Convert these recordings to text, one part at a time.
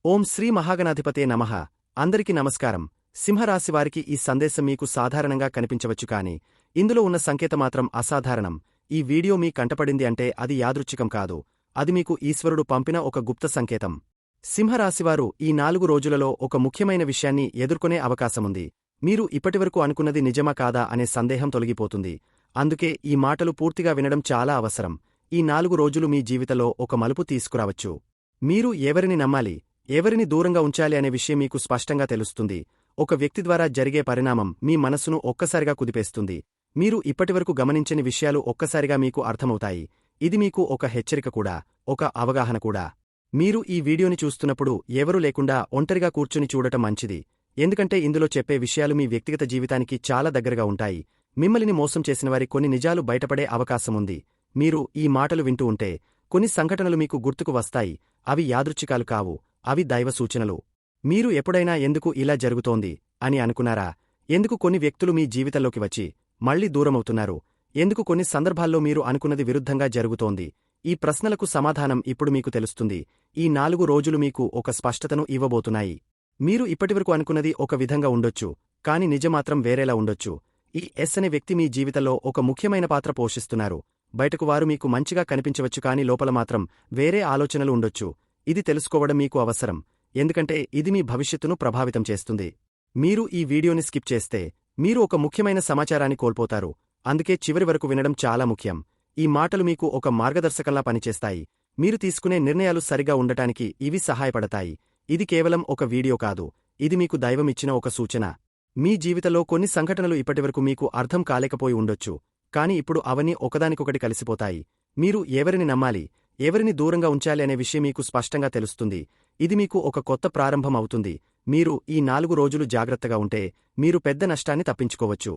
ఓం శ్రీ మహాగణాధిపతే నమః. అందరికీ నమస్కారం. సింహరాశివారికి ఈ సందేశం మీకు సాధారణంగా కనిపించవచ్చు కాని ఇందులో ఉన్న సంకేతమాత్రం అసాధారణం. ఈ వీడియో మీ కంటపడింది అంటే అది యాదృచ్ఛికం కాదు, అది మీకు ఈశ్వరుడు పంపిన ఒక గుప్త సంకేతం. సింహరాశివారు ఈ 4 రోజులలో ఒక ముఖ్యమైన విషయాన్ని ఎదుర్కొనే అవకాశముంది. మీరు ఇప్పటివరకు అనుకున్నది నిజమా కాదా అనే సందేహం తొలగిపోతుంది. అందుకే ఈ మాటలు పూర్తిగా వినడం చాలా అవసరం. ఈ 4 రోజులు మీ జీవితంలో ఒక మలుపు తీసుకురావచ్చు. మీరు ఎవరిని నమ్మాలి, ఎవరిని దూరంగా ఉంచాలి అనే విషయం మీకు స్పష్టంగా తెలుస్తుంది. ఒక వ్యక్తి ద్వారా జరిగే పరిణామం మీ మనస్సును ఒక్కసారిగా కుదిపేస్తుంది. మీరు ఇప్పటివరకు గమనించని విషయాలు ఒక్కసారిగా మీకు అర్థమవుతాయి. ఇది మీకు ఒక హెచ్చరిక కూడా, ఒక అవగాహన కూడా. మీరు ఈ వీడియోని చూస్తున్నప్పుడు ఎవరూ లేకుండా ఒంటరిగా కూర్చుని చూడటం మంచిది. ఎందుకంటే ఇందులో చెప్పే విషయాలు మీ వ్యక్తిగత జీవితానికి చాలా దగ్గరగా ఉంటాయి. మిమ్మల్ని మోసం చేసినవారి కొన్ని నిజాలు బయటపడే అవకాశముంది. మీరు ఈ మాటలు వింటూ ఉంటే కొన్ని సంఘటనలు మీకు గుర్తుకు వస్తాయి. అవి యాదృచ్ఛికాలు కావు, అవి దైవ సూచనలు. మీరు ఎప్పుడైనా ఎందుకు ఇలా జరుగుతోంది అని అనుకున్నారా? ఎందుకు కొన్ని వ్యక్తులు మీ జీవితంలోకి వచ్చి మళ్లీ దూరమవుతున్నారు? ఎందుకు కొన్ని సందర్భాల్లో మీరు అనుకున్నది విరుద్ధంగా జరుగుతోంది? ఈ ప్రశ్నలకు సమాధానం ఇప్పుడు మీకు తెలుస్తుంది. ఈ 4 రోజులు మీకు ఒక స్పష్టతను ఇవ్వబోతున్నాయి. మీరు ఇప్పటివరకు అనుకున్నది ఒక విధంగా ఉండొచ్చు, కాని నిజమాత్రం వేరేలా ఉండొచ్చు. ఈ ఎస్ అనే వ్యక్తి మీ జీవితంలో ఒక ముఖ్యమైన పాత్ర పోషిస్తున్నారు. బయటకు వారు మీకు మంచిగా కనిపించవచ్చు కాని లోపల మాత్రం వేరే ఆలోచనలు ఉండొచ్చు. ఇది తెలుసుకోవడం మీకు అవసరం, ఎందుకంటే ఇది మీ భవిష్యత్తును ప్రభావితం చేస్తుంది. మీరు ఈ వీడియోని స్కిప్ చేస్తే మీరు ఒక ముఖ్యమైన సమాచారాన్ని కోల్పోతారు. అందుకే చివరి వరకు వినడం చాలా ముఖ్యం. ఈ మాటలు మీకు ఒక మార్గదర్శకంలా పనిచేస్తాయి. మీరు తీసుకునే నిర్ణయాలు సరిగా ఉండటానికి ఇవి సహాయపడతాయి. ఇది కేవలం ఒక వీడియో కాదు, ఇది మీకు దైవమిచ్చిన ఒక సూచన. మీ జీవితంలో కొన్ని సంఘటనలు ఇప్పటివరకు మీకు అర్థం కాలేకపోయి ఉండొచ్చు, కాని ఇప్పుడు అవన్నీ ఒకదానికొకటి కలిసిపోతాయి. మీరు ఎవరిని నమ్మాలి, ఎవరిని దూరంగా ఉంచాలి అనే విషయం మీకు స్పష్టంగా తెలుస్తుంది. ఇది మీకు ఒక కొత్త ప్రారంభం అవుతుంది. మీరు ఈ 4 రోజులు జాగ్రత్తగా ఉంటే మీరు పెద్ద నష్టాన్ని తప్పించుకోవచ్చు.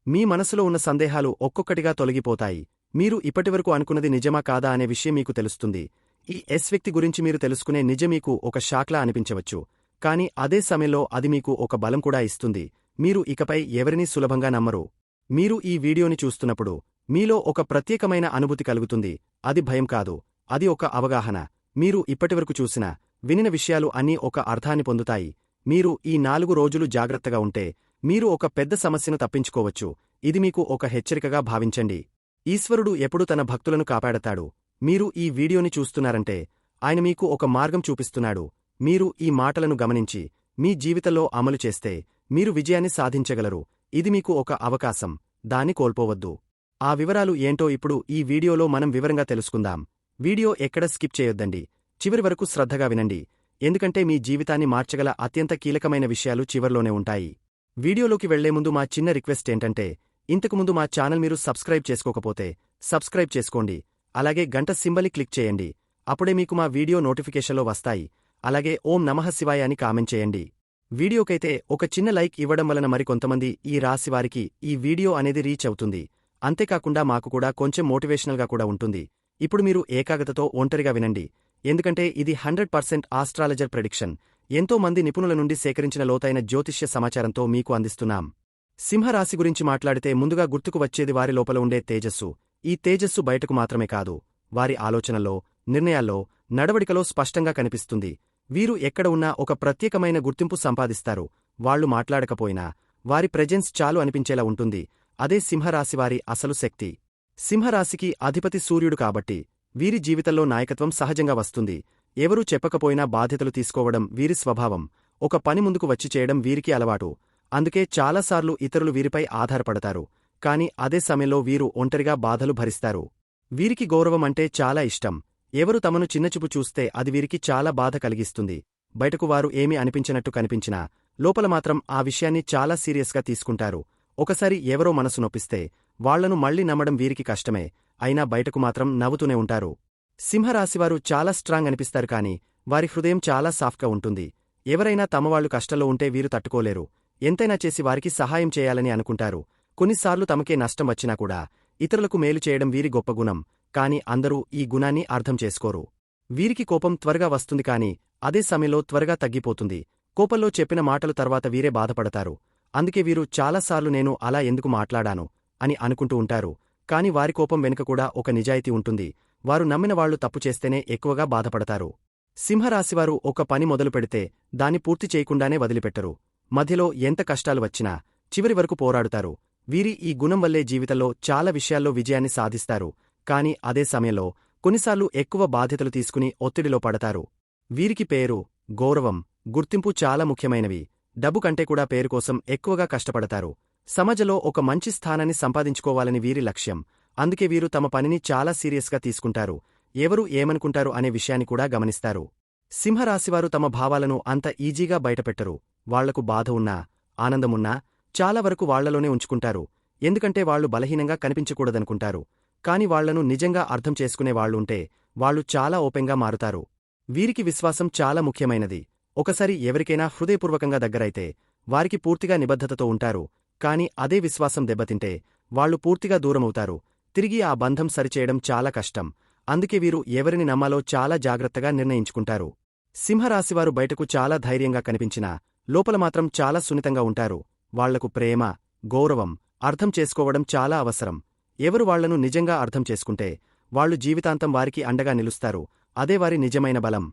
మీ మనసులో ఉన్న సందేహాలు ఒక్కొక్కటిగా తొలగిపోతాయి. మీరు ఇప్పటివరకు అనుకున్నది నిజమా కాదా అనే విషయం మీకు తెలుస్తుంది. ఈ ఎస్ వ్యక్తి గురించి మీరు తెలుసుకునే నిజం మీకు ఒక షాక్లా అనిపించవచ్చు, కాని అదే సమయంలో అది మీకు ఒక బలం కూడా ఇస్తుంది. మీరు ఇకపై ఎవరినీ సులభంగా నమ్మరు. మీరు ఈ వీడియోని చూస్తున్నప్పుడు మీలో ఒక ప్రత్యేకమైన అనుభూతి కలుగుతుంది. అది భయం కాదు, అది ఒక అవగాహన. మీరు ఇప్పటివరకు చూసిన, వినిన విషయాలు అన్నీ ఒక అర్థాన్ని పొందుతాయి. మీరు ఈ 4 రోజులు జాగ్రత్తగా ఉంటే మీరు ఒక పెద్ద సమస్యను తప్పించుకోవచ్చు. ఇది మీకు ఒక హెచ్చరికగా భావించండి. ఈశ్వరుడు ఎప్పుడూ తన భక్తులను కాపాడతాడు. మీరు ఈ వీడియోని చూస్తున్నారంటే ఆయన మీకు ఒక మార్గం చూపిస్తున్నాడు. మీరు ఈ మాటలను గమనించి మీ జీవితంలో అమలు చేస్తే మీరు విజయాన్ని సాధించగలరు. ఇది మీకు ఒక అవకాశం, దాన్ని కోల్పోవద్దు. ఆ వివరాలు ఏంటో ఇప్పుడు ఈ వీడియోలో మనం వివరంగా తెలుసుకుందాం. వీడియో ఎక్కడ స్కిప్ చేయొద్దండి, చివరి వరకు శ్రద్ధగా వినండి. ఎందుకంటే మీ జీవితాన్ని మార్చగల అత్యంత కీలకమైన విషయాలు చివర్లోనే ఉంటాయి. వీడియోలోకి వెళ్లే ముందు మా చిన్న రిక్వెస్ట్ ఏంటంటే, ఇంతకుముందు మా ఛానల్ మీరు సబ్స్క్రైబ్ చేసుకోకపోతే సబ్స్క్రైబ్ చేసుకోండి. అలాగే గంట సింబల్ని క్లిక్ చేయండి. అప్పుడే మీకు మా వీడియో నోటిఫికేషన్లో వస్తాయి. అలాగే ఓం నమః శివాయ అని కామెంట్ చేయండి. వీడియోకైతే ఒక చిన్న లైక్ ఇవ్వడం వలన మరికొంతమంది ఈ రాశివారికి ఈ వీడియో అనేది రీచ్ అవుతుంది. అంతేకాకుండా మాకు కూడా కొంచెం మోటివేషనల్గా కూడా ఉంటుంది. ఇప్పుడు మీరు ఏకాగ్రతతో ఒంటరిగా వినండి, ఎందుకంటే ఇది 100% ఆస్ట్రాలజర్ ప్రెడిక్షన్. ఎంతో మంది నిపుణుల నుండి సేకరించిన లోతైన జ్యోతిష్య సమాచారంతో మీకు అందిస్తున్నాం. సింహరాశి గురించి మాట్లాడితే ముందుగా గుర్తుకు వచ్చేది వారి లోపల ఉండే తేజస్సు. ఈ తేజస్సు బయటకు మాత్రమే కాదు, వారి ఆలోచనల్లో, నిర్ణయాల్లో, నడవడికలో స్పష్టంగా కనిపిస్తుంది. వీరు ఎక్కడ ఉన్నా ఒక ప్రత్యేకమైన గుర్తింపు సంపాదిస్తారు. వాళ్లు మాట్లాడకపోయినా వారి ప్రెజెన్స్ చాలు అనిపించేలా ఉంటుంది. అదే సింహరాశివారి అసలు శక్తి. సింహరాశికి అధిపతి సూర్యుడు కాబట్టి వీరి జీవితంలో నాయకత్వం సహజంగా వస్తుంది. ఎవరూ చెప్పకపోయినా బాధ్యతలు తీసుకోవడం వీరి స్వభావం. ఒక పని ముందుకు వచ్చి చేయడం వీరికి అలవాటు. అందుకే చాలాసార్లు ఇతరులు వీరిపై ఆధారపడతారు. కాని అదే సమయంలో వీరు ఒంటరిగా బాధలు భరిస్తారు. వీరికి గౌరవం అంటే చాలా ఇష్టం. ఎవరు తమను చిన్నచూపు చూస్తే అది వీరికి చాలా బాధ కలిగిస్తుంది. బయటకు వారు ఏమీ అనిపించినట్టు కనిపించినా లోపల మాత్రం ఆ విషయాన్ని చాలా సీరియస్గా తీసుకుంటారు. ఒకసారి ఎవరో మనసు నొప్పిస్తే వాళ్లను మళ్లీ నమ్మడం వీరికి కష్టమే. అయినా బయటకు మాత్రం నవ్వుతూనే ఉంటారు. సింహరాశివారు చాలా స్ట్రాంగ్ అనిపిస్తారు కాని వారి హృదయం చాలా సాఫ్ట్గా ఉంటుంది. ఎవరైనా తమవాళ్లు కష్టంలో ఉంటే వీరు తట్టుకోలేరు. ఎంతైనా చేసి వారికి సహాయం చేయాలని అనుకుంటారు. కొన్నిసార్లు తమకే నష్టం వచ్చినా కూడా ఇతరులకు మేలు చేయడం వీరి గొప్ప గుణం. కాని అందరూ ఈ గుణాన్ని అర్థం చేసుకోరు. వీరికి కోపం త్వరగా వస్తుంది కాని అదే సమయంలో త్వరగా తగ్గిపోతుంది. కోపంలో చెప్పిన మాటలు తర్వాత వీరే బాధపడతారు. అందుకే వీరు చాలాసార్లు నేను అలా ఎందుకు మాట్లాడాను అని అనుకుంటూ ఉంటారు. కాని వారి కోపం వెనుక కూడా ఒక నిజాయితీ ఉంటుంది. వారు నమ్మిన వాళ్లు తప్పు చేస్తేనే ఎక్కువగా బాధపడతారు. సింహరాశివారు ఒక పని మొదలుపెడితే దాన్ని పూర్తి చేయకుండానే వదిలిపెట్టరు. మధ్యలో ఎంత కష్టాలు వచ్చినా చివరి వరకు పోరాడుతారు. వీరి ఈ గుణం వల్లే జీవితంలో చాలా విషయాల్లో విజయాన్ని సాధిస్తారు. కాని అదే సమయంలో కొన్నిసార్లు ఎక్కువ బాధ్యతలు తీసుకుని ఒత్తిడిలో పడతారు. వీరికి పేరు, గౌరవం, గుర్తింపు చాలా ముఖ్యమైనవి. డబ్బు కంటే కూడా పేరు కోసం ఎక్కువగా కష్టపడతారు. సమాజంలో ఒక మంచి స్థానాన్ని సంపాదించుకోవాలని వీరి లక్ష్యం. అందుకే వీరు తమ పనిని చాలా సీరియస్గా తీసుకుంటారు. ఎవరు ఏమనుకుంటారు అనే విషయాన్ని కూడా గమనిస్తారు. సింహరాశివారు తమ భావాలను అంత ఈజీగా బయటపెట్టరు. వాళ్లకు బాధ ఉన్నా, ఆనందమున్నా చాలా వరకు వాళ్లలోనే ఉంచుకుంటారు. ఎందుకంటే వాళ్లు బలహీనంగా కనిపించకూడదనుకుంటారు. కాని వాళ్లను నిజంగా అర్థం చేసుకునే వాళ్లుంటే వాళ్లు చాలా ఓపెన్గా మారుతారు. వీరికి విశ్వాసం చాలా ముఖ్యమైనది. ఒకసారి ఎవరికైనా హృదయపూర్వకంగా దగ్గరైతే వారికి పూర్తిగా నిబద్ధతతో ఉంటారు. కాని అదే విశ్వాసం దెబ్బతింటే వాళ్లు పూర్తిగా దూరమవుతారు. తిరిగి ఆ బంధం సరిచేయడం చాలా కష్టం. అందుకే వీరు ఎవరిని నమ్మాలో చాలా జాగ్రత్తగా నిర్ణయించుకుంటారు. సింహరాశివారు బయటకు చాలా ధైర్యంగా కనిపించినా లోపల మాత్రం చాలా సున్నితంగా ఉంటారు. వాళ్లకు ప్రేమ, గౌరవం, అర్థం చేసుకోవడం చాలా అవసరం. ఎవరు వాళ్లను నిజంగా అర్థం చేసుకుంటే వాళ్లు జీవితాంతం వారికి అండగా నిలుస్తారు. అదే వారి నిజమైన బలం.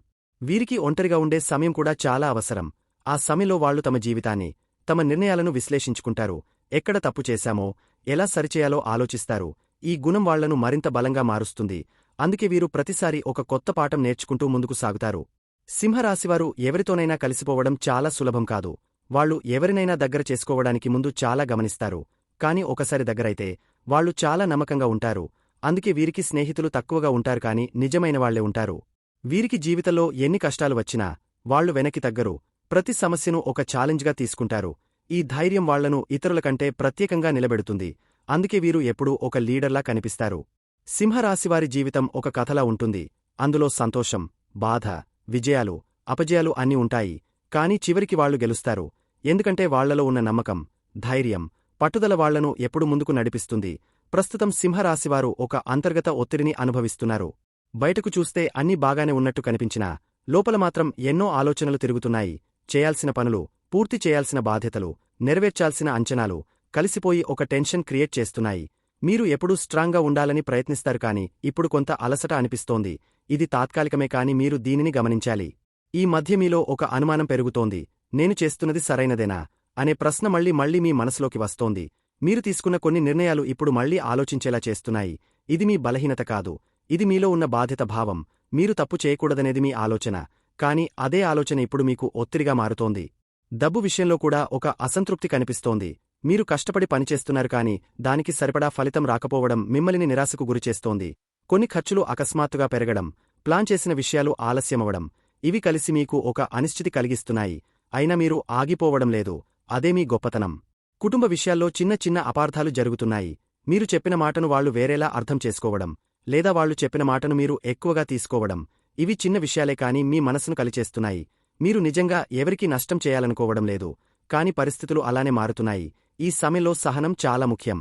వీరికి ఒంటరిగా ఉండే సమయం కూడా చాలా అవసరం. ఆ సమయంలో వాళ్లు తమ జీవితాన్ని, తమ నిర్ణయాలను విశ్లేషించుకుంటారు. ఎక్కడ తప్పు చేశామో, ఎలా సరిచేయాలో ఆలోచిస్తారు. ఈ గుణం వాళ్లను మరింత బలంగా మారుస్తుంది. అందుకే వీరు ప్రతిసారి ఒక కొత్త పాఠం నేర్చుకుంటూ ముందుకు సాగుతారు. సింహరాశివారు ఎవరితోనైనా కలిసిపోవడం చాలా సులభం కాదు. వాళ్లు ఎవరినైనా దగ్గర చేసుకోవడానికి ముందు చాలా గమనిస్తారు. కాని ఒకసారి దగ్గరైతే వాళ్లు చాలా నమ్మకంగా ఉంటారు. అందుకే వీరికి స్నేహితులు తక్కువగా ఉంటారు కాని నిజమైన వాళ్లే ఉంటారు. వీరికి జీవితంలో ఎన్ని కష్టాలు వచ్చినా వాళ్లు వెనక్కి తగ్గరు. ప్రతి సమస్యను ఒక ఛాలెంజ్గా తీసుకుంటారు. ఈ ధైర్యం వాళ్లను ఇతరుల కంటే ప్రత్యేకంగా నిలబెడుతుంది. అందుకే వీరు ఎప్పుడూ ఒక లీడర్లా కనిపిస్తారు. సింహరాశివారి జీవితం ఒక కథలా ఉంటుంది. అందులో సంతోషం, బాధ, విజయాలు, అపజయాలు అన్నీ ఉంటాయి. కాని చివరికి వాళ్లు గెలుస్తారు. ఎందుకంటే వాళ్లలో ఉన్న నమ్మకం, ధైర్యం, పట్టుదల వాళ్లను ఎప్పుడు ముందుకు నడిపిస్తుంది. ప్రస్తుతం సింహరాశివారు ఒక అంతర్గత ఒత్తిడిని అనుభవిస్తున్నారు. బయటకు చూస్తే అన్నీ బాగానే ఉన్నట్టు కనిపించినా లోపల మాత్రం ఎన్నో ఆలోచనలు తిరుగుతున్నాయి. చేయాల్సిన పనులు, పూర్తి చేయాల్సిన బాధ్యతలు, నెరవేర్చాల్సిన అంచనాలు కలిసిపోయి ఒక టెన్షన్ క్రియేట్ చేస్తున్నాయి. మీరు ఎప్పుడూ స్ట్రాంగ్గా ఉండాలని ప్రయత్నిస్తారు కాని ఇప్పుడు కొంత అలసట అనిపిస్తోంది. ఇది తాత్కాలికమే కాని మీరు దీనిని గమనించాలి. ఈ మధ్య మీలో ఒక అనుమానం పెరుగుతోంది. నేను చేస్తున్నది సరైనదేనా అనే ప్రశ్న మళ్లీ మళ్లీ మీ మనసులోకి వస్తోంది. మీరు తీసుకున్న కొన్ని నిర్ణయాలు ఇప్పుడు మళ్లీ ఆలోచించేలా చేస్తున్నాయి. ఇది మీ బలహీనత కాదు. ఇది మీలో ఉన్న బాధ్యత భావం. మీరు తప్పు చేయకూడదనేది మీ ఆలోచన. కాని అదే ఆలోచన ఇప్పుడు మీకు ఒత్తిడిగా మారుతోంది. డబ్బు విషయంలో కూడా ఒక అసంతృప్తి కనిపిస్తోంది. మీరు కష్టపడి పనిచేస్తున్నారు కాని దానికి సరిపడా ఫలితం రాకపోవడం మిమ్మల్ని నిరాశకు గురిచేస్తోంది. కొన్ని ఖర్చులు అకస్మాత్తుగా పెరగడం, ప్లాన్ చేసిన విషయాలు ఆలస్యమవడం, ఇవి కలిసి మీకు ఒక అనిశ్చితి కలిగిస్తున్నాయి. అయినా మీరు ఆగిపోవడం లేదు. అదే మీ గొప్పతనం. కుటుంబ విషయాల్లో చిన్న చిన్న అపార్థాలు జరుగుతున్నాయి. మీరు చెప్పిన మాటను వాళ్లు వేరేలా అర్థం చేసుకోవడం, లేదా వాళ్లు చెప్పిన మాటను మీరు ఎక్కువగా తీసుకోవడం, ఇవి చిన్న విషయాలే కాని మీ మనసును కలిచేస్తున్నాయి. మీరు నిజంగా ఎవరికీ నష్టం చేయాలనుకోవడం లేదు. కాని పరిస్థితులు అలానే మారుతున్నాయి. ఈ సమయంలో సహనం చాలా ముఖ్యం.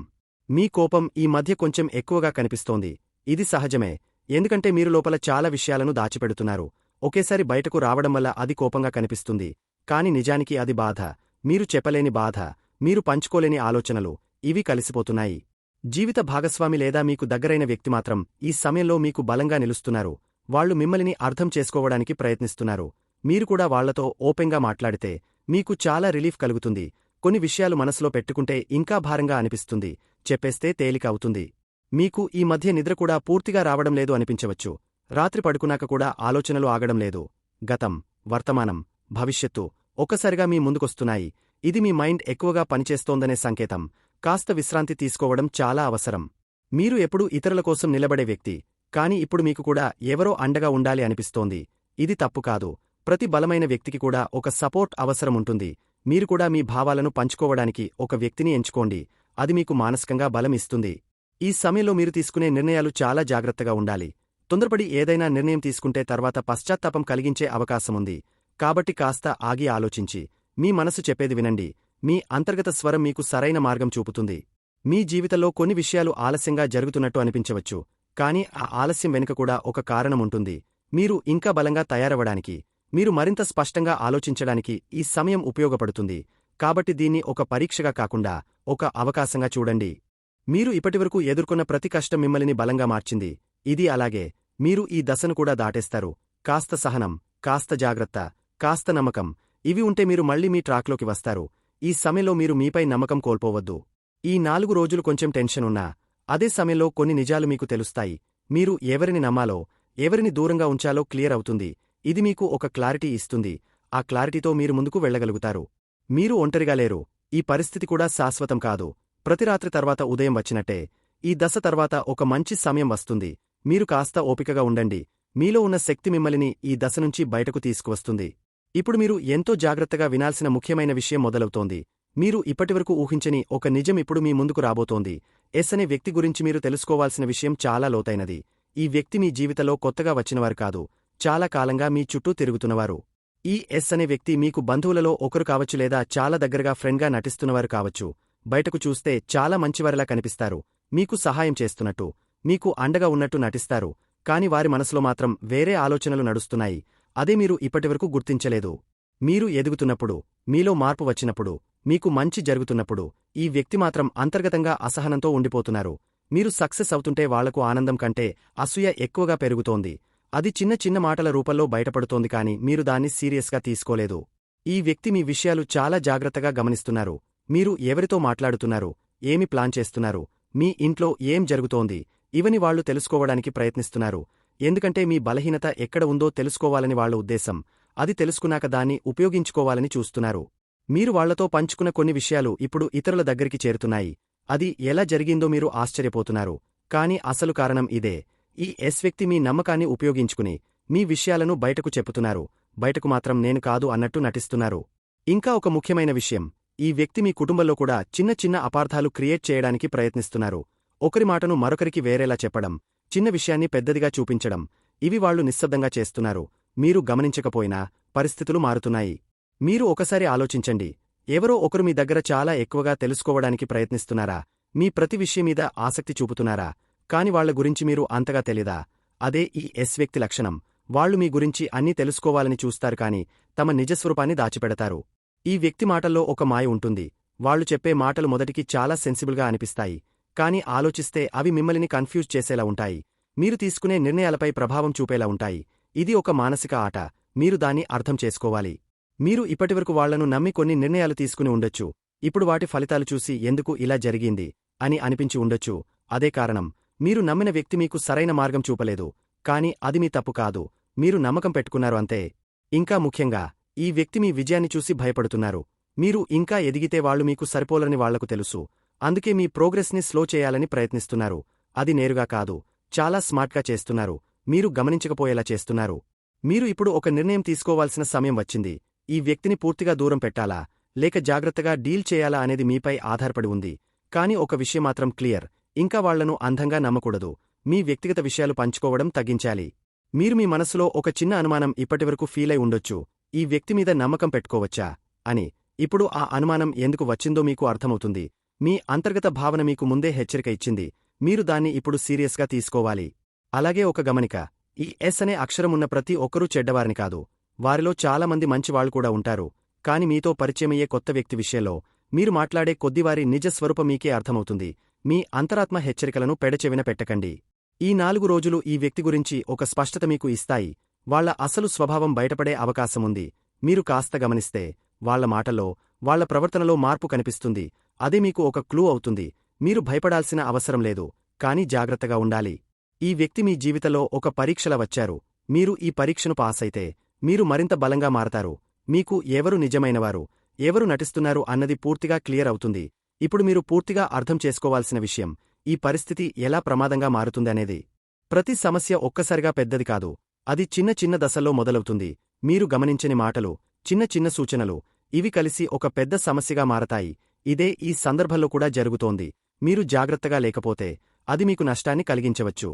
మీ కోపం ఈ మధ్య కొంచెం ఎక్కువగా కనిపిస్తోంది. ఇది సహజమే. ఎందుకంటే మీరు లోపల చాలా విషయాలను దాచిపెడుతున్నారు. ఒకేసారి బయటకు రావడం వల్ల అది కోపంగా కనిపిస్తుంది. కాని నిజానికి అది బాధ. మీరు చెప్పలేని బాధ, మీరు పంచుకోలేని ఆలోచనలు, ఇవి కలిసిపోతున్నాయి. జీవిత భాగస్వామి లేదా మీకు దగ్గరైన వ్యక్తి మాత్రం ఈ సమయంలో మీకు బలంగా నిలుస్తున్నారు. వాళ్లు మిమ్మల్ని అర్థం చేసుకోవడానికి ప్రయత్నిస్తున్నారు. మీరు కూడా వాళ్లతో ఓపెన్గా మాట్లాడితే మీకు చాలా రిలీఫ్ కలుగుతుంది. కొన్ని విషయాలు మనసులో పెట్టుకుంటే ఇంకా భారంగా అనిపిస్తుంది. చెప్పేస్తే తేలిక అవుతుంది. మీకు ఈ మధ్య నిద్ర కూడా పూర్తిగా రావడం లేదు అనిపించవచ్చు. రాత్రి పడుకున్నాక కూడా ఆలోచనలు ఆగడం లేదు. గతం, వర్తమానం, భవిష్యత్తు ఒక్కసారిగా మీ ముందుకొస్తున్నాయి. ఇది మీ మైండ్ ఎక్కువగా పనిచేస్తోందనే సంకేతం. కాస్త విశ్రాంతి తీసుకోవడం చాలా అవసరం. మీరు ఎప్పుడూ ఇతరుల కోసం నిలబడే వ్యక్తి. కాని ఇప్పుడు మీకు కూడా ఎవరో అండగా ఉండాలి అనిపిస్తోంది. ఇది తప్పు కాదు. ప్రతి బలమైన వ్యక్తికి కూడా ఒక సపోర్ట్ అవసరం ఉంటుంది. మీరు కూడా మీ భావాలను పంచుకోవడానికి ఒక వ్యక్తిని ఎంచుకోండి. అది మీకు మానసికంగా బలం ఇస్తుంది. ఈ సమయంలో మీరు తీసుకునే నిర్ణయాలు చాలా జాగ్రత్తగా ఉండాలి. తొందరపడి ఏదైనా నిర్ణయం తీసుకుంటే తర్వాత పశ్చాత్తాపం కలిగించే అవకాశముంది. కాబట్టి కాస్త ఆగి ఆలోచించి మీ మనసు చెప్పేది వినండి. మీ అంతర్గత స్వరం మీకు సరైన మార్గం చూపుతుంది. మీ జీవితంలో కొన్ని విషయాలు ఆలస్యంగా జరుగుతున్నట్టు అనిపించవచ్చు. కాని ఆ ఆలస్యం వెనుక కూడా ఒక కారణముంటుంది. మీరు ఇంకా బలంగా తయారవడానికి, మీరు మరింత స్పష్టంగా ఆలోచించడానికి ఈ సమయం ఉపయోగపడుతుంది. కాబట్టి దీన్ని ఒక పరీక్షగా కాకుండా ఒక అవకాశంగా చూడండి. మీరు ఇప్పటివరకు ఎదుర్కొన్న ప్రతి కష్టం మిమ్మల్ని బలంగా మార్చింది. ఇది అలాగే. మీరు ఈ దశను కూడా దాటేస్తారు. కాస్త సహనం, కాస్త జాగ్రత్త, కాస్త నమ్మకం ఇవి ఉంటే మీరు మళ్ళీ మీ ట్రాక్లోకి వస్తారు. ఈ సమయంలో మీరు మీపై నమ్మకం కోల్పోవద్దు. ఈ 4 రోజులు కొంచెం టెన్షన్ ఉన్నా, అదే సమయంలో కొన్ని నిజాలు మీకు తెలుస్తాయి. మీరు ఎవరిని నమ్మాలో, ఎవరిని దూరంగా ఉంచాలో క్లియర్ అవుతుంది. ఇది మీకు ఒక క్లారిటీ ఇస్తుంది. ఆ క్లారిటీతో మీరు ముందుకు వెళ్ళగలుగుతారు. మీరు ఒంటరిగా లేరు. ఈ పరిస్థితి కూడా శాశ్వతం కాదు. ప్రతి రాత్రి తర్వాత ఉదయం వచ్చినట్టే ఈ దశ తర్వాత ఒక మంచి సమయం వస్తుంది. మీరు కాస్త ఓపికగా ఉండండి. మీలో ఉన్న శక్తి మిమ్మల్ని ఈ దశ నుంచి బయటకు తీసుకువస్తుంది. ఇప్పుడు మీరు ఎంతో జాగ్రత్తగా వినాల్సిన ముఖ్యమైన విషయం మొదలవుతోంది. మీరు ఇప్పటివరకు ఊహించని ఒక నిజం ఇప్పుడు మీ ముందుకు రాబోతోంది. ఎస్ అనే వ్యక్తి గురించి మీరు తెలుసుకోవాల్సిన విషయం చాలా లోతైనది. ఈ వ్యక్తి మీ జీవితంలో కొత్తగా వచ్చినవారు కాదు, చాలా కాలంగా మీ చుట్టూ తిరుగుతున్నవారు. ఈ ఎస్ అనే వ్యక్తి మీకు బంధువులలో ఒకరు కావచ్చు లేదా చాలా దగ్గరగా ఫ్రెండ్గా నటిస్తున్నవారు కావచ్చు. బయటకు చూస్తే చాలా మంచివారిలా కనిపిస్తారు, మీకు సహాయం చేస్తున్నట్టు, మీకు అండగా ఉన్నట్టు నటిస్తారు. కాని వారి మనసులో మాత్రం వేరే ఆలోచనలు నడుస్తున్నాయి. అదే మీరు ఇప్పటివరకు గుర్తించలేదు. మీరు ఎదుగుతున్నప్పుడు, మీలో మార్పు వచ్చినప్పుడు, మీకు మంచి జరుగుతున్నప్పుడు ఈ వ్యక్తి మాత్రం అంతర్గతంగా అసహనంతో ఉండిపోతున్నారు. మీరు సక్సెస్ అవుతుంటే వాళ్లకు ఆనందం కంటే అసూయ ఎక్కువగా పెరుగుతోంది. అది చిన్న చిన్న మాటల రూపంలో బయటపడుతోంది కాని మీరు దాన్ని సీరియస్గా తీసుకోలేదు. ఈ వ్యక్తి మీ విషయాలు చాలా జాగ్రత్తగా గమనిస్తున్నారు. మీరు ఎవరితో మాట్లాడుతున్నారు, ఏమి ప్లాన్ చేస్తున్నారు, మీ ఇంట్లో ఏం జరుగుతోంది, ఇవని వాళ్లు తెలుసుకోవడానికి ప్రయత్నిస్తున్నారు. ఎందుకంటే మీ బలహీనత ఎక్కడ ఉందో తెలుసుకోవాలని వాళ్ల ఉద్దేశం. అది తెలుసుకున్నాక దాన్ని ఉపయోగించుకోవాలని చూస్తున్నారు. మీరు వాళ్లతో పంచుకున్న కొన్ని విషయాలు ఇప్పుడు ఇతరుల దగ్గరికి చేరుతున్నాయి. అది ఎలా జరిగిందో మీరు ఆశ్చర్యపోతున్నారు. కాని అసలు కారణం ఇదే. ఈ ఎస్ వ్యక్తి మీ నమ్మకాన్ని ఉపయోగించుకుని మీ విషయాలను బయటకు చెప్పుతున్నారు. బయటకు మాత్రం నేను కాదు అన్నట్టు నటిస్తున్నారు. ఇంకా ఒక ముఖ్యమైన విషయం, ఈ వ్యక్తి మీ కుటుంబంలో కూడా చిన్న చిన్న అపార్థాలు క్రియేట్ చేయడానికి ప్రయత్నిస్తున్నారు. ఒకరి మాటను మరొకరికి వేరేలా చెప్పడం, చిన్న విషయాన్ని పెద్దదిగా చూపించడం, ఇవి వాళ్లు నిశ్శబ్దంగా చేస్తున్నారు. మీరు గమనించకపోయినా పరిస్థితులు మారుతున్నాయి. మీరు ఒకసారి ఆలోచించండి. ఎవరో ఒకరు మీ దగ్గర చాలా ఎక్కువగా తెలుసుకోవడానికి ప్రయత్నిస్తున్నారా? మీ ప్రతి విషయం మీద ఆసక్తి చూపుతున్నారా? కాని వాళ్ల గురించి మీరు అంతగా తెలీదా? అదే ఈ ఎస్ వ్యక్తి లక్షణం. వాళ్లు మీ గురించి అన్నీ తెలుసుకోవాలని చూస్తారు కాని తమ నిజస్వరూపాన్ని దాచిపెడతారు. ఈ వ్యక్తి మాటల్లో ఒక మాయ ఉంటుంది. వాళ్లు చెప్పే మాటలు మొదటికి చాలా సెన్సిబుల్గా అనిపిస్తాయి. కాని ఆలోచిస్తే అవి మిమ్మల్ని కన్ఫ్యూజ్ చేసేలా ఉంటాయి. మీరు తీసుకునే నిర్ణయాలపై ప్రభావం చూపేలా ఉంటాయి. ఇది ఒక మానసిక ఆట. మీరు దాన్ని అర్థం చేసుకోవాలి. మీరు ఇప్పటివరకు వాళ్లను నమ్మి కొన్ని నిర్ణయాలు తీసుకుని ఉండొచ్చు. ఇప్పుడు వాటి ఫలితాలు చూసి ఎందుకు ఇలా జరిగింది అని అనిపించి ఉండొచ్చు. అదే కారణం. మీరు నమ్మిన వ్యక్తి మీకు సరైన మార్గం చూపలేదు. కాని అది మీ తప్పు కాదు. మీరు నమ్మకం పెట్టుకున్నారు అంతే. ఇంకా ముఖ్యంగా ఈ వ్యక్తి మీ విజయాన్ని చూసి భయపడుతున్నారు. మీరు ఇంకా ఎదిగితే వాళ్లు మీకు సరిపోలని వాళ్లకు తెలుసు. అందుకే మీ ప్రోగ్రెస్ని స్లో చేయాలని ప్రయత్నిస్తున్నారు. అది నేరుగా కాదు, చాలా స్మార్ట్గా చేస్తున్నారు. మీరు గమనించకపోయేలా చేస్తున్నారు. మీరు ఇప్పుడు ఒక నిర్ణయం తీసుకోవాల్సిన సమయం వచ్చింది. ఈ వ్యక్తిని పూర్తిగా దూరం పెట్టాలా, లేక జాగ్రత్తగా డీల్ చేయాలా అనేది మీపై ఆధారపడి ఉంది. కాని ఒక విషయం మాత్రం క్లియర్, ఇంకా వాళ్లను అంధంగా నమ్మకూడదు. మీ వ్యక్తిగత విషయాలు పంచుకోవడం తగ్గించాలి. మీరు మీ మనసులో ఒక చిన్న అనుమానం ఇప్పటివరకు ఫీలై ఉండొచ్చు. ఈ వ్యక్తి మీద నమ్మకం పెట్టుకోవచ్చా అని. ఇప్పుడు ఆ అనుమానం ఎందుకు వచ్చిందో మీకు అర్థమవుతుంది. మీ అంతర్గత భావన మీకు ముందే హెచ్చరిక ఇచ్చింది. మీరు దాన్ని ఇప్పుడు సీరియస్గా తీసుకోవాలి. అలాగే ఒక గమనిక, ఈ ఎస్ అనే అక్షరమున్న ప్రతి ఒక్కరూ చెడ్డవారిని కాదు. వారిలో చాలామంది మంచివాళ్లు కూడా ఉంటారు. కాని మీతో పరిచయమయ్యే కొత్త వ్యక్తి విషయంలో మీరు మాట్లాడే కొద్దివారి నిజ స్వరూపం మీకే అర్థమవుతుంది. మీ అంతరాత్మ హెచ్చరికలను పెడచెవిన పెట్టకండి. ఈ 4 రోజులు ఈ వ్యక్తి గురించి ఒక స్పష్టత మీకు ఇస్తాయి. వాళ్ల అసలు స్వభావం బయటపడే అవకాశముంది. మీరు కాస్త గమనిస్తే వాళ్ల మాటల్లో, వాళ్ల ప్రవర్తనలో మార్పు కనిపిస్తుంది. అదే మీకు ఒక క్లూ అవుతుంది. మీరు భయపడాల్సిన అవసరం లేదు. కాని జాగ్రత్తగా ఉండాలి. ఈ వ్యక్తి మీ జీవితంలో ఒక పరీక్షలా వచ్చారు. మీరు ఈ పరీక్షను పాసైతే మీరు మరింత బలంగా మారతారు. మీకు ఎవరు నిజమైనవారు, ఎవరు నటిస్తున్నారు అన్నది పూర్తిగా క్లియర్ అవుతుంది. ఇప్పుడు మీరు పూర్తిగా అర్థం చేసుకోవాల్సిన విషయం, ఈ పరిస్థితి ఎలా ప్రమాదంగా మారుతుందనేది. ప్రతి సమస్య ఒక్కసారిగా పెద్దది కాదు. అది చిన్న చిన్న దశల్లో మొదలవుతుంది. మీరు గమనించని మాటలు, చిన్న చిన్న సూచనలు, ఇవి కలిసి ఒక పెద్ద సమస్యగా మారతాయి. ఇదే ఈ సందర్భంలో కూడా జరుగుతోంది. మీరు జాగ్రత్తగా లేకపోతే అది మీకు నష్టాన్ని కలిగించవచ్చు.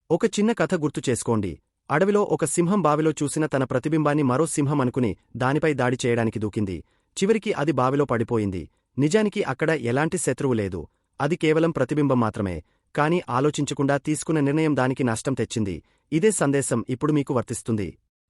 ఒక చిన్న కథ గుర్తు చేసుకోండి. అడవిలో ఒక సింహం బావిలో చూసిన తన ప్రతిబింబాన్ని మరో సింహం అనుకుని దానిపై దాడి చేయడానికి దూకింది. చివరికి అది బావిలో పడిపోయింది. నిజానికి అక్కడ ఎలాంటి శత్రువు లేదు. అది కేవలం ప్రతిబింబం మాత్రమే. కాని ఆలోచించకుండా తీసుకున్న నిర్ణయం దానికి నష్టం తెచ్చింది. ఇదే సందేశం ఇప్పుడు మీకు వర్తిస్తుంది.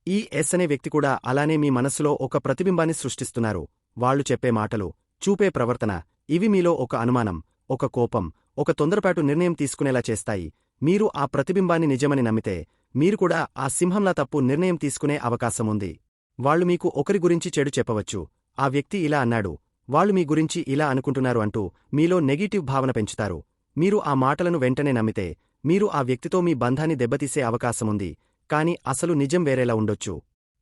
ఈ ఎస్ అనే వ్యక్తి కూడా అలానే మీ మనస్సులో ఒక ప్రతిబింబాన్ని సృష్టిస్తున్నారు. వాళ్లు చెప్పే మాటలు, చూపే ప్రవర్తన, ఇవి మీలో ఒక అనుమానం, ఒక కోపం, ఒక తొందరపాటు నిర్ణయం తీసుకునేలా చేస్తాయి. మీరు ఆ ప్రతిబింబాన్ని నిజమని నమ్మితే మీరు కూడా ఆ సింహంలా తప్పు నిర్ణయం తీసుకునే అవకాశముంది. వాళ్ళు మీకు ఒకరి గురించి చెడు చెప్పవచ్చు. ఆ వ్యక్తి ఇలా అన్నాడు, వాళ్ళు మీ గురించి ఇలా అనుకుంటున్నారు అంటూ మీలో నెగెటివ్ భావన పెంచుతారు. మీరు ఆ మాటలను వెంటనే నమ్మితే మీరు ఆ వ్యక్తితో మీ బంధాన్ని దెబ్బతీసే అవకాశముంది. కాని అసలు నిజం వేరేలా ఉండొచ్చు.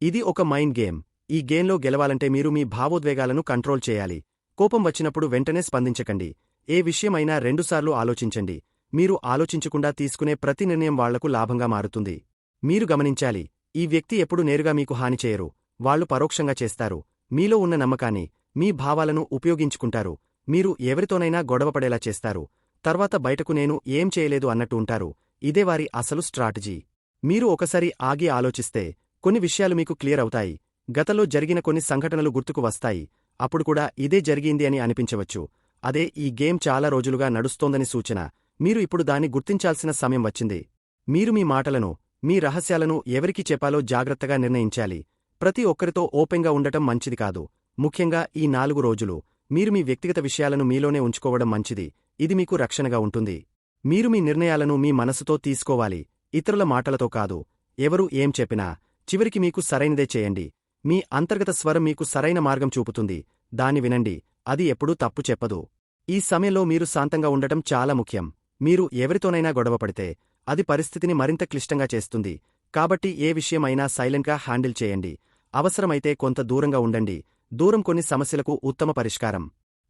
ఇది ఒక మైండ్ గేమ్. ఈ గేమ్లో గెలవాలంటే మీరు మీ భావోద్వేగాలను కంట్రోల్ చేయాలి. కోపం వచ్చినప్పుడు వెంటనే స్పందించకండి. ఏ విషయమైనా రెండుసార్లు ఆలోచించండి. మీరు ఆలోచించకుండా తీసుకునే ప్రతి నిర్ణయం వాళ్లకు లాభంగా మారుతుంది. మీరు గమనించాలి, ఈ వ్యక్తి ఎప్పుడు నేరుగా మీకు హాని చేయరు. వాళ్లు పరోక్షంగా చేస్తారు. మీలో ఉన్న నమ్మకాన్ని, మీ భావాలను ఉపయోగించుకుంటారు. మీరు ఎవరితోనైనా గొడవపడేలా చేస్తారు. తర్వాత బయటకు నేను ఏం చేయలేదు అన్నట్టు ఉంటారు. ఇదే వారి అసలు స్ట్రాటజీ. మీరు ఒకసారి ఆగి ఆలోచిస్తే కొన్ని విషయాలు మీకు క్లియర్ అవుతాయి. గతంలో జరిగిన కొన్ని సంఘటనలు గుర్తుకు వస్తాయి. అప్పుడు కూడా ఇదే జరిగింది అని అనిపించవచ్చు. అదే ఈ గేమ్ చాలా రోజులుగా నడుస్తోందని సూచన. మీరు ఇప్పుడు దాన్ని గుర్తించాల్సిన సమయం వచ్చింది. మీరు మీ మాటలను, మీ రహస్యాలను ఎవరికి చెప్పాలో జాగ్రత్తగా నిర్ణయించాలి. ప్రతి ఒక్కరితో ఓపెన్గా ఉండటం మంచిది కాదు. ముఖ్యంగా ఈ 4 రోజులు మీరు మీ వ్యక్తిగత విషయాలను మీలోనే ఉంచుకోవడం మంచిది. ఇది మీకు రక్షణగా ఉంటుంది. మీరు మీ నిర్ణయాలను మీ మనసుతో తీసుకోవాలి, ఇతరుల మాటలతో కాదు. ఎవరు ఏం చెప్పినా చివరికి మీకు సరైనదే చేయండి. మీ అంతర్గత స్వరం మీకు సరైన మార్గం చూపుతుంది. దాన్ని వినండి. అది ఎప్పుడూ తప్పు చెప్పదు. ఈ సమయంలో మీరు శాంతంగా ఉండటం చాలా ముఖ్యం. మీరు ఎవరితోనైనా గొడవపడితే అది పరిస్థితిని మరింత క్లిష్టంగా చేస్తుంది. కాబట్టి ఏ విషయమైనా సైలెంట్గా హ్యాండిల్ చేయండి. అవసరమైతే కొంత దూరంగా ఉండండి. దూరం కొన్ని సమస్యలకు ఉత్తమ పరిష్కారం.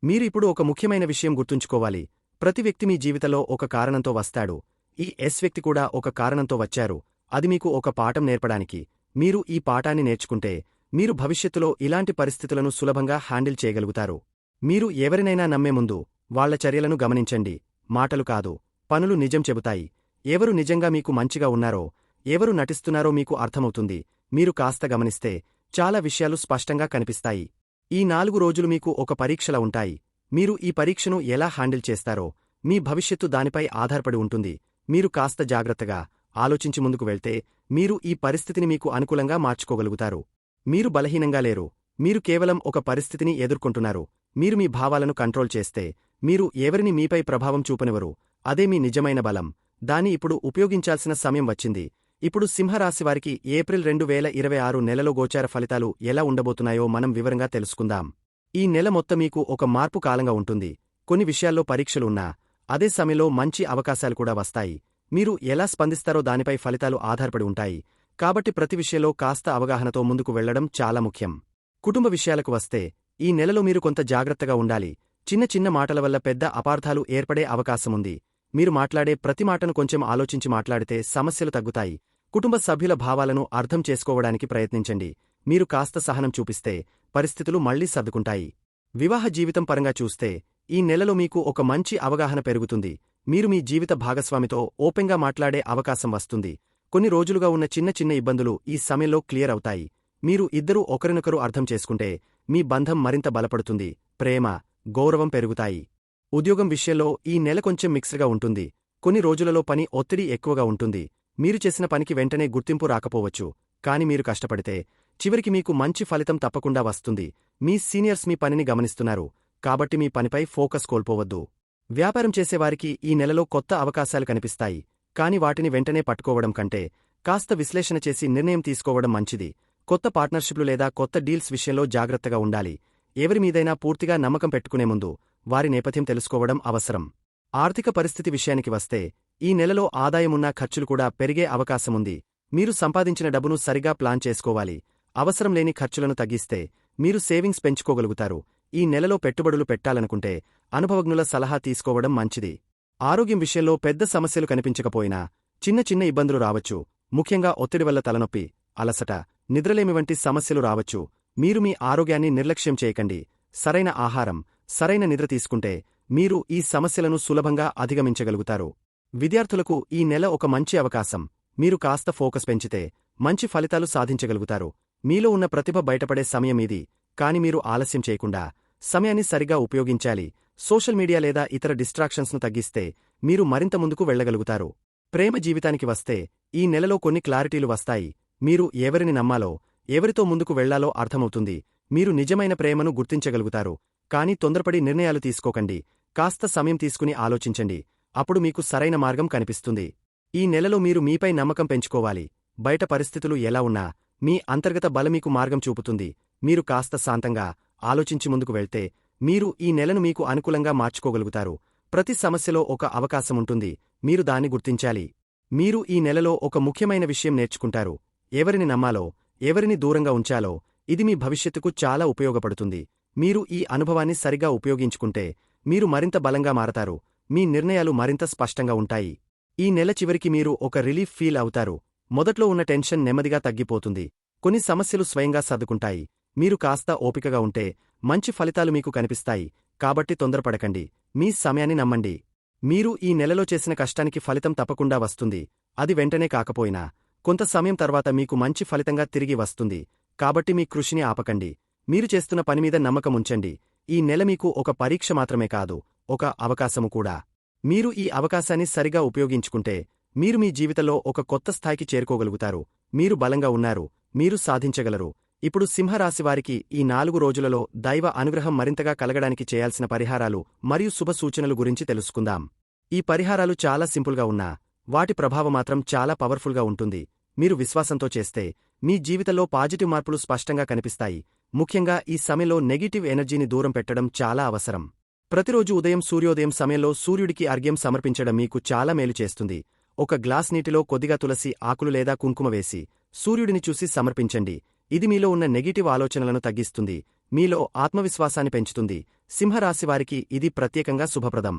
మీరు ఇప్పుడు ఒక ముఖ్యమైన విషయం గుర్తుంచుకోవాలి. ప్రతి వ్యక్తి మీ జీవితంలో ఒక కారణంతో వస్తాడు. ఈ వ్యక్తి కూడా ఒక కారణంతో వచ్చారు. అది మీకు ఒక పాఠం నేర్పడానికి. మీరు ఈ పాఠాన్ని నేర్చుకుంటే మీరు భవిష్యత్తులో ఇలాంటి పరిస్థితులను సులభంగా హ్యాండిల్ చేయగలుగుతారు. మీరు ఎవరినైనా నమ్మే ముందు వాళ్ల చర్యలను గమనించండి. మాటలు కాదు, పనులు నిజం చెబుతాయి. ఎవరు నిజంగా మీకు మంచిగా ఉన్నారో, ఎవరు నటిస్తున్నారో మీకు అర్థమవుతుంది. మీరు కాస్త గమనిస్తే చాలా విషయాలు స్పష్టంగా కనిపిస్తాయి. ఈ 4 రోజులు మీకు ఒక పరీక్షలా ఉంటాయి. మీరు ఈ పరీక్షను ఎలా హ్యాండిల్ చేస్తారో మీ భవిష్యత్తు దానిపై ఆధారపడి ఉంటుంది. మీరు కాస్త జాగ్రత్తగా ఆలోచించి ముందుకు వెళ్తే మీరు ఈ పరిస్థితిని మీకు అనుకూలంగా మార్చుకోగలుగుతారు. మీరు బలహీనంగా లేరు. మీరు కేవలం ఒక పరిస్థితిని ఎదుర్కొంటున్నారు. మీరు మీ భావాలను కంట్రోల్ చేస్తే మీరు ఎవరిని మీపై ప్రభావం చూపనివరు. అదే మీ నిజమైన బలం. దాన్ని ఇప్పుడు ఉపయోగించాల్సిన సమయం వచ్చింది. ఇప్పుడు సింహరాశివారికి ఏప్రిల్ 2026 నెలలో గోచార ఫలితాలు ఎలా ఉండబోతున్నాయో మనం వివరంగా తెలుసుకుందాం. ఈ నెల మొత్తం మీకు ఒక మార్పు కాలంగా ఉంటుంది. కొన్ని విషయాల్లో పరీక్షలు ఉన్నా అదే సమయంలో మంచి అవకాశాలు కూడా వస్తాయి. మీరు ఎలా స్పందిస్తారో దానిపై ఫలితాలు ఆధారపడి ఉంటాయి. కాబట్టి ప్రతి విషయంలో కాస్త అవగాహనతో ముందుకు వెళ్లడం చాలా ముఖ్యం. కుటుంబ విషయాలకు వస్తే ఈ నెలలో మీరు కొంత జాగ్రత్తగా ఉండాలి. చిన్న చిన్న మాటల వల్ల పెద్ద అపార్థాలు ఏర్పడే అవకాశముంది. మీరు మాట్లాడే ప్రతి మాటను కొంచెం ఆలోచించి మాట్లాడితే సమస్యలు తగ్గుతాయి. కుటుంబ సభ్యుల భావాలను అర్థం చేసుకోవడానికి ప్రయత్నించండి. మీరు కాస్త సహనం చూపిస్తే పరిస్థితులు మళ్లీ సర్దుకుంటాయి. వివాహ జీవితం పరంగా చూస్తే ఈ నెలలో మీకు ఒక మంచి అవగాహన పెరుగుతుంది. మీరు మీ జీవిత భాగస్వామితో ఓపెన్గా మాట్లాడే అవకాశం వస్తుంది. కొన్ని రోజులుగా ఉన్న చిన్న చిన్న ఇబ్బందులు ఈ సమయంలో క్లియర్ అవుతాయి. మీరు ఇద్దరూ ఒకరినొకరు అర్థం చేసుకుంటే మీ బంధం మరింత బలపడుతుంది. ప్రేమ, గౌరవం పెరుగుతాయి. ఉద్యోగం విషయంలో ఈ నెల కొంచెం మిక్స్డ్గా ఉంటుంది. కొన్ని రోజులలో పని ఒత్తిడి ఎక్కువగా ఉంటుంది. మీరు చేసిన పనికి వెంటనే గుర్తింపు రాకపోవచ్చు. కాని మీరు కష్టపడితే చివరికి మీకు మంచి ఫలితం తప్పకుండా వస్తుంది. మీ సీనియర్స్ మీ పనిని గమనిస్తున్నారు. కాబట్టి మీ పనిపై ఫోకస్ కోల్పోవద్దు. వ్యాపారం చేసేవారికి ఈ నెలలో కొత్త అవకాశాలు కనిపిస్తాయి. కాని వాటిని వెంటనే పట్టుకోవడం కంటే కాస్త విశ్లేషణ చేసి నిర్ణయం తీసుకోవడం మంచిది. కొత్త పార్ట్నర్షిప్లు లేదా కొత్త డీల్స్ విషయంలో జాగ్రత్తగా ఉండాలి. ఎవరి మీదైనా పూర్తిగా నమ్మకం పెట్టుకునే ముందు వారి నేపథ్యం తెలుసుకోవడం అవసరం. ఆర్థిక పరిస్థితి విషయానికి వస్తే ఈ నెలలో ఆదాయమున్నా ఖర్చులు కూడా పెరిగే అవకాశముంది. మీరు సంపాదించిన డబ్బును సరిగా ప్లాన్ చేసుకోవాలి. అవసరం లేని ఖర్చులను తగ్గిస్తే మీరు సేవింగ్స్ పెంచుకోగలుగుతారు. ఈ నెలలో పెట్టుబడులు పెట్టాలనుకుంటే అనుభవజ్ఞుల సలహా తీసుకోవడం మంచిది. ఆరోగ్యం విషయంలో పెద్ద సమస్యలు కనిపించకపోయినా చిన్న చిన్న ఇబ్బందులు రావచ్చు. ముఖ్యంగా ఒత్తిడి వల్ల తలనొప్పి, అలసట, నిద్రలేమి వంటి సమస్యలు రావచ్చు. మీరు మీ ఆరోగ్యాన్ని నిర్లక్ష్యం చేయకండి. సరైన ఆహారం, సరైన నిద్ర తీసుకుంటే మీరు ఈ సమస్యలను సులభంగా అధిగమించగలుగుతారు. విద్యార్థులకు ఈ నెల ఒక మంచి అవకాశం. మీరు కాస్త ఫోకస్ పెంచితే మంచి ఫలితాలు సాధించగలుగుతారు. మీలో ఉన్న ప్రతిభ బయటపడే సమయం ఇది. కాని మీరు ఆలస్యం చేయకుండా సమయాన్ని సరిగా ఉపయోగించాలి. సోషల్ మీడియా లేదా ఇతర డిస్ట్రాక్షన్స్ను తగ్గిస్తే మీరు మరింత ముందుకు వెళ్లగలుగుతారు. ప్రేమ జీవితానికి వస్తే ఈ నెలలో కొన్ని క్లారిటీలు వస్తాయి. మీరు ఎవరిని నమ్మాలో, ఎవరితో ముందుకు వెళ్లాలో అర్థమవుతుంది. మీరు నిజమైన ప్రేమను గుర్తించగలుగుతారు. కాని తొందరపడి నిర్ణయాలు తీసుకోకండి. కాస్త సమయం తీసుకుని ఆలోచించండి. అప్పుడు మీకు సరైన మార్గం కనిపిస్తుంది. ఈ నెలలో మీరు మీపై నమ్మకం పెంచుకోవాలి. బయట పరిస్థితులు ఎలా ఉన్నా మీ అంతర్గత బలం మీకు మార్గం చూపుతుంది. మీరు కాస్త శాంతంగా ఆలోచించి ముందుకు వెళ్తే మీరు ఈ నెలను మీకు అనుకూలంగా మార్చుకోగలుగుతారు. ప్రతి సమస్యలో ఒక అవకాశముంటుంది, మీరు దాన్ని గుర్తించాలి. మీరు ఈ నెలలో ఒక ముఖ్యమైన విషయం నేర్చుకుంటారు. ఎవరిని నమ్మాలో, ఎవరిని దూరంగా ఉంచాలో. ఇది మీ భవిష్యత్తుకు చాలా ఉపయోగపడుతుంది. మీరు ఈ అనుభవాన్ని సరిగా ఉపయోగించుకుంటే మీరు మరింత బలంగా మారతారు. మీ నిర్ణయాలు మరింత స్పష్టంగా ఉంటాయి. ఈ నెల చివరికి మీరు ఒక రిలీఫ్ ఫీల్ అవుతారు. మొదట్లో ఉన్న టెన్షన్ నెమ్మదిగా తగ్గిపోతుంది. కొన్ని సమస్యలు స్వయంగా సర్దుకుంటాయి. మీరు కాస్త ఓపికగా ఉంటే మంచి ఫలితాలు మీకు కనిపిస్తాయి. కాబట్టి తొందరపడకండి. మీ సమయాన్ని నమ్మండి. మీరు ఈ నెలలో చేసిన కష్టానికి ఫలితం తప్పకుండా వస్తుంది. అది వెంటనే కాకపోయినా కొంత సమయం తర్వాత మీకు మంచి ఫలితంగా తిరిగి వస్తుంది. కాబట్టి మీ కృషిని ఆపకండి. మీరు చేస్తున్న పనిమీద నమ్మకముంచండి. ఈ నెల మీకు ఒక పరీక్ష మాత్రమే కాదు, ఒక అవకాశము కూడా. మీరు ఈ అవకాశాన్ని సరిగా ఉపయోగించుకుంటే మీరు మీ జీవితంలో ఒక కొత్త స్థాయికి చేరుకోగలుగుతారు. మీరు బలంగా ఉన్నారు. మీరు సాధించగలరు. ఇప్పుడు సింహరాశివారికి ఈ 4 రోజులలో దైవ అనుగ్రహం మరింతగా కలగడానికి చేయాల్సిన పరిహారాలు మరియు శుభ సూచనలు గురించి తెలుసుకుందాం. ఈ పరిహారాలు చాలా సింపుల్గా ఉన్నా వాటి ప్రభావం మాత్రం చాలా పవర్ఫుల్గా ఉంటుంది. మీరు విశ్వాసంతో చేస్తే మీ జీవితంలో పాజిటివ్ మార్పులు స్పష్టంగా కనిపిస్తాయి. ముఖ్యంగా ఈ సమయంలో నెగిటివ్ ఎనర్జీని దూరం పెట్టడం చాలా అవసరం. ప్రతిరోజు ఉదయం సూర్యోదయం సమయంలో సూర్యుడికి అర్ఘ్యం సమర్పించడం మీకు చాలా మేలు చేస్తుంది. ఒక గ్లాస్ నీటిలో కొద్దిగా తులసి ఆకులు లేదా కుంకుమ వేసి సూర్యుడిని చూసి సమర్పించండి. ఇది మీలో ఉన్న నెగిటివ్ ఆలోచనలను తగ్గిస్తుంది. మీలో ఆత్మవిశ్వాసాన్ని పెంచుతుంది. సింహరాశివారికి ఇది ప్రత్యేకంగా శుభప్రదం.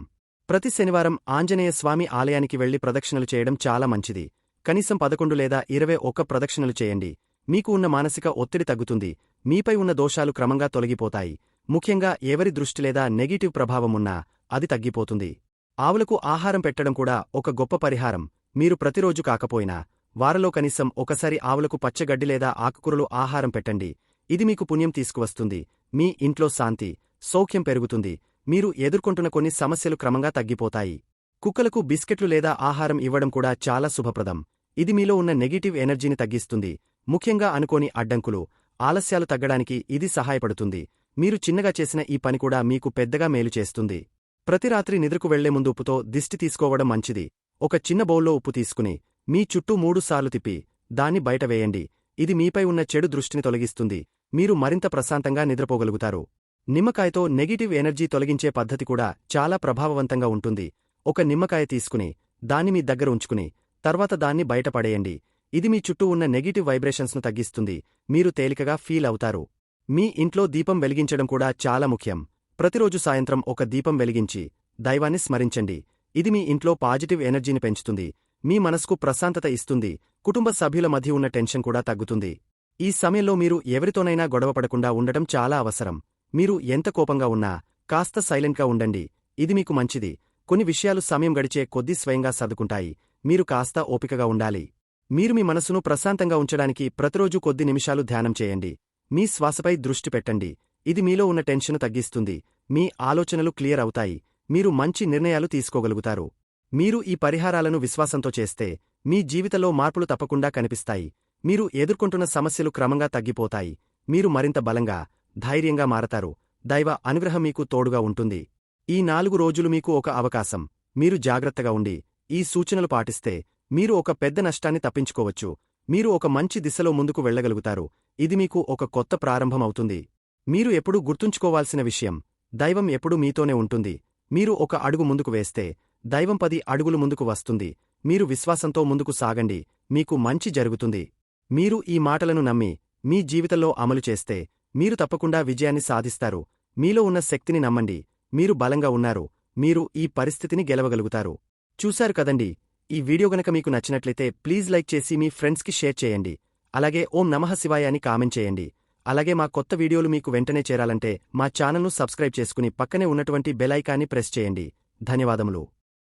ప్రతి శనివారం ఆంజనేయ స్వామి ఆలయానికి వెళ్లి ప్రదక్షిణలు చేయడం చాలా మంచిది. కనీసం 11 లేదా 21 ప్రదక్షిణలు చేయండి. మీకు ఉన్న మానసిక ఒత్తిడి తగ్గుతుంది. మీపై ఉన్న దోషాలు క్రమంగా తొలగిపోతాయి. ముఖ్యంగా ఎవరి దృష్టి లేదా నెగిటివ్ ప్రభావమున్నా అది తగ్గిపోతుంది. ఆవులకు ఆహారం పెట్టడం కూడా ఒక గొప్ప పరిహారం. మీరు ప్రతిరోజు కాకపోయినా వారంలో కనీసం ఒకసారి ఆవులకు పచ్చగడ్డి లేదా ఆకుకూరలు ఆహారం పెట్టండి. ఇది మీకు పుణ్యం తీసుకువస్తుంది. మీ ఇంట్లో శాంతి, సౌఖ్యం పెరుగుతుంది. మీరు ఎదుర్కొంటున్న కొన్ని సమస్యలు క్రమంగా తగ్గిపోతాయి. కుక్కలకు బిస్కెట్లు లేదా ఆహారం ఇవ్వడం కూడా చాలా శుభప్రదం. ఇది మీలో ఉన్న నెగిటివ్ ఎనర్జీని తగ్గిస్తుంది. ముఖ్యంగా అనుకోని అడ్డంకులు, ఆలస్యాలు తగ్గడానికి ఇది సహాయపడుతుంది. మీరు చిన్నగా చేసిన ఈ పని కూడా మీకు పెద్దగా మేలు చేస్తుంది. ప్రతి రాత్రి నిద్రకు వెళ్లే ముందు ఉప్పుతో దిష్టి తీసుకోవడం మంచిది. ఒక చిన్న బౌల్లో ఉప్పు తీసుకుని మీ చుట్టూ 3 సార్లు తిప్పి దాన్ని బయట వేయండి. ఇది మీపై ఉన్న చెడు దృష్టిని తొలగిస్తుంది. మీరు మరింత ప్రశాంతంగా నిద్రపోగలుగుతారు. నిమ్మకాయతో నెగిటివ్ ఎనర్జీ తొలగించే పద్ధతి కూడా చాలా ప్రభావవంతంగా ఉంటుంది. ఒక నిమ్మకాయ తీసుకుని దాన్ని మీ దగ్గర ఉంచుకుని తర్వాత దాన్ని బయట పడేయండి. ఇది మీ చుట్టూ ఉన్న నెగిటివ్ వైబ్రేషన్స్ను తగ్గిస్తుంది. మీరు తేలికగా ఫీల్ అవుతారు. మీ ఇంట్లో దీపం వెలిగించడం కూడా చాలా ముఖ్యం. ప్రతిరోజు సాయంత్రం ఒక దీపం వెలిగించి దైవాన్ని స్మరించండి. ఇది మీ ఇంట్లో పాజిటివ్ ఎనర్జీని పెంచుతుంది. మీ మనస్కు ప్రశాంతత ఇస్తుంది. కుటుంబ సభ్యుల మధ్య ఉన్న టెన్షన్ కూడా తగ్గుతుంది. ఈ సమయంలో మీరు ఎవరితోనైనా గొడవపడకుండా ఉండటం చాలా అవసరం. మీరు ఎంత కోపంగా ఉన్నా కాస్త సైలెంట్గా ఉండండి. ఇది మీకు మంచిది. కొన్ని విషయాలు సమయం గడిచే కొద్దీ స్వయంగా సర్దుకుంటాయి. మీరు కాస్త ఓపికగా ఉండాలి. మీరు మీ మనసును ప్రశాంతంగా ఉంచడానికి ప్రతిరోజు కొద్ది నిమిషాలు ధ్యానం చేయండి. మీ శ్వాసపై దృష్టి పెట్టండి. ఇది మీలో ఉన్న టెన్షను తగ్గిస్తుంది. మీ ఆలోచనలు క్లియర్ అవుతాయి. మీరు మంచి నిర్ణయాలు తీసుకోగలుగుతారు. మీరు ఈ పరిహారాలను విశ్వాసంతో చేస్తే మీ జీవితంలో మార్పులు తప్పకుండా కనిపిస్తాయి. మీరు ఎదుర్కొంటున్న సమస్యలు క్రమంగా తగ్గిపోతాయి. మీరు మరింత బలంగా, ధైర్యంగా మారతారు. దైవ అనుగ్రహం మీకు తోడుగా ఉంటుంది. ఈ 4 రోజులు మీకు ఒక అవకాశం. మీరు జాగ్రత్తగా ఉండి ఈ సూచనలు పాటిస్తే మీరు ఒక పెద్ద నష్టాన్ని తప్పించుకోవచ్చు. మీరు ఒక మంచి దిశలో ముందుకు వెళ్లగలుగుతారు. ఇది మీకు ఒక కొత్త ప్రారంభం అవుతుంది. మీరు ఎప్పుడూ గుర్తుంచుకోవాల్సిన విషయం, దైవం ఎప్పుడూ మీతోనే ఉంటుంది. మీరు ఒక అడుగు ముందుకు వేస్తే దైవం 10 అడుగులు ముందుకు వస్తుంది. మీరు విశ్వాసంతో ముందుకు సాగండి. మీకు మంచి జరుగుతుంది. మీరు ఈ మాటలను నమ్మి మీ జీవితంలో అమలు చేస్తే మీరు తప్పకుండా విజయాన్ని సాధిస్తారు. మీలో ఉన్న శక్తిని నమ్మండి. మీరు బలంగా ఉన్నారు. మీరు ఈ పరిస్థితిని గెలవగలుగుతారు. చూశారు కదండి. ఈ వీడియో గనక మీకు నచ్చినట్లయితే ప్లీజ్ లైక్ చేసి మీ ఫ్రెండ్స్కి షేర్ చేయండి. అలాగే ఓం నమః శివాయ అని కామెంట్ చేయండి. అలాగే మా కొత్త వీడియోలు మీకు వెంటనే చేరాలంటే మా ఛానల్ను సబ్స్క్రైబ్ చేసుకుని పక్కనే ఉన్నటువంటి బెల్ ఐకాన్ని ప్రెస్ చేయండి. ధన్యవాదములు.